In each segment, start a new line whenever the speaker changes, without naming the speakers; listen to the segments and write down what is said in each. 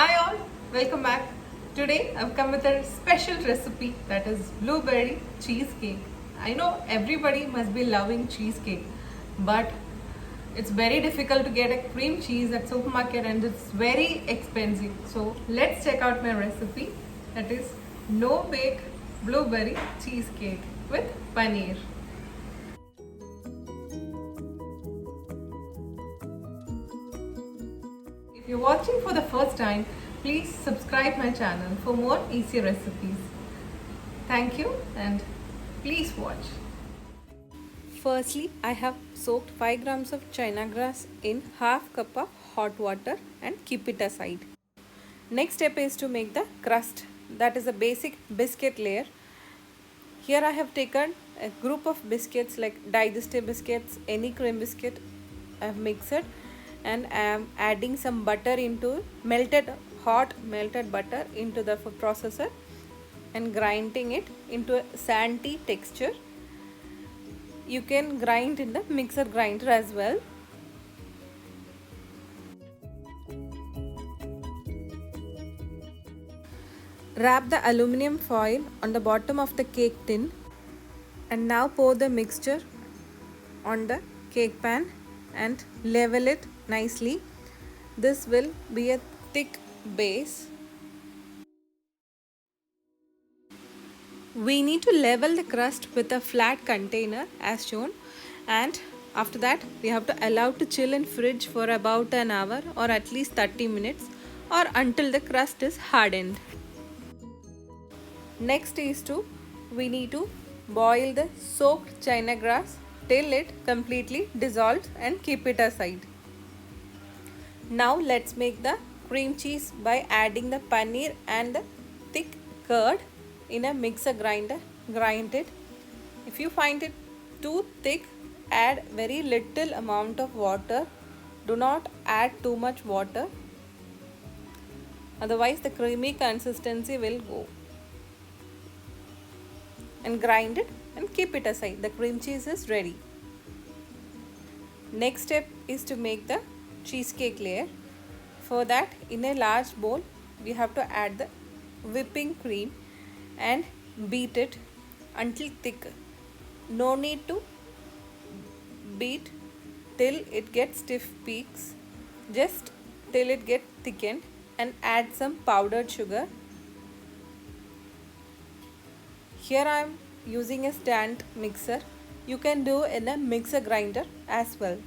Hi all, welcome back. Today I've come with a special recipe that is blueberry cheesecake. I know everybody must be loving cheesecake, but it's very difficult to get a cream cheese at supermarket and it's very expensive. So let's check out my recipe that is no bake blueberry cheesecake with paneer. If you're watching for the first time, please subscribe my channel for more easy recipes. Thank you and please watch. Firstly, I have soaked 5 grams of china grass in half cup of hot water and keep it aside. Next step is to make the crust, that is a basic biscuit layer. Here I have taken a group of biscuits like digestive biscuits, any cream biscuit I have mixed, and I am adding some butter into hot melted butter into the food processor and grinding it into a sandy texture. You can grind in the mixer grinder as well. Wrap the aluminum foil on the bottom of the cake tin and now pour the mixture on the cake pan and level it nicely. This will be a thick base. We need to level the crust with a flat container as shown, and after that we have to allow to chill in fridge for about an hour or at least 30 minutes or until the crust is hardened. Next is we need to boil the soaked china grass till it completely dissolves and keep it aside. Now let's make the cream cheese by adding the paneer and the thick curd in a mixer grinder. Grind it. If you find it too thick, add very little amount of water. Do not add too much water, otherwise the creamy consistency will go. And grind it and keep it aside. The cream cheese is ready. Next step is to make the cheesecake layer. For that, in a large bowl we have to add the whipping cream and beat it until thick. No need to beat till it gets stiff peaks, just till it gets thickened, and add some powdered sugar. Here I am using a stand mixer. You can do in a mixer grinder as well.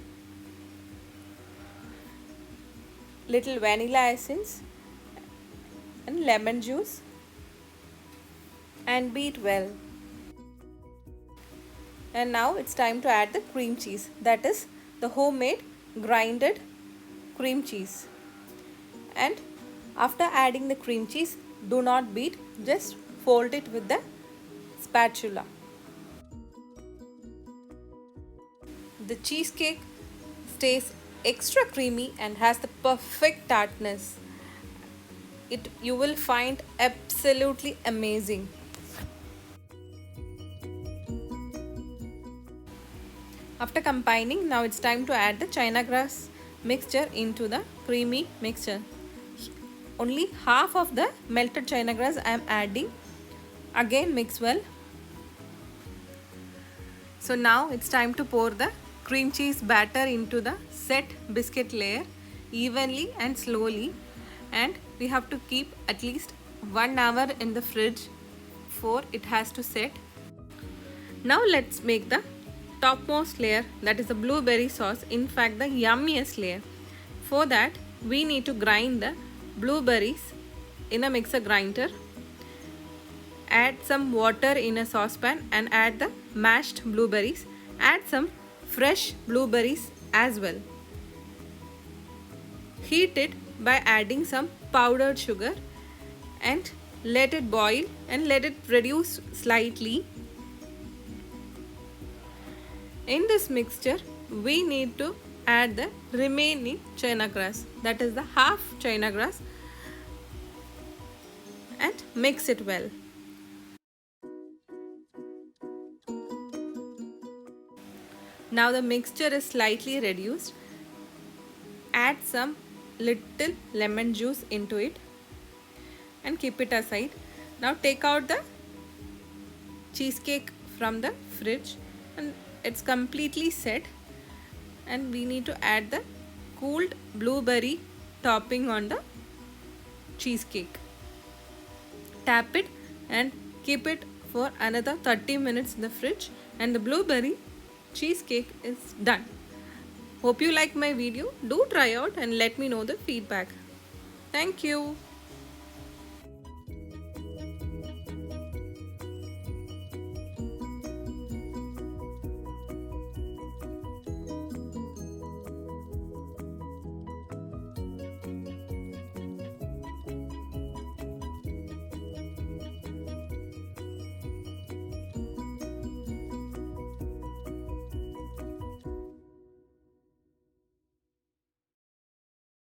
Little vanilla essence and lemon juice and beat well. And now it's time to add the cream cheese, that is the homemade grinded cream cheese. And after adding the cream cheese, do not beat, just fold it with the spatula. The cheesecake stays extra creamy and has the perfect tartness. You will find absolutely amazing. After combining, now it's time to add the china grass mixture into the creamy mixture. Only half of the melted china grass I am adding. Again mix well. So now it's time to pour the cream cheese batter into the set biscuit layer evenly and slowly, and we have to keep at least 1 hour in the fridge for it has to set. Now let's make the topmost layer, that is the blueberry sauce, in fact the yummiest layer. For that we need to grind the blueberries in a mixer grinder. Add some water in a saucepan and add the mashed blueberries. Add some fresh blueberries as well. Heat it by adding some powdered sugar and let it boil and let it reduce slightly. In this mixture we need to add the remaining china grass, that is the half china grass, and mix it well. Now the mixture is slightly reduced. Add some little lemon juice into it and keep it aside. Now take out the cheesecake from the fridge, and it's completely set, and we need to add the cooled blueberry topping on the cheesecake. Tap it and keep it for another 30 minutes in the fridge, and the blueberry cheesecake is done. Hope you like my video. Do try out and let me know the feedback. Thank you.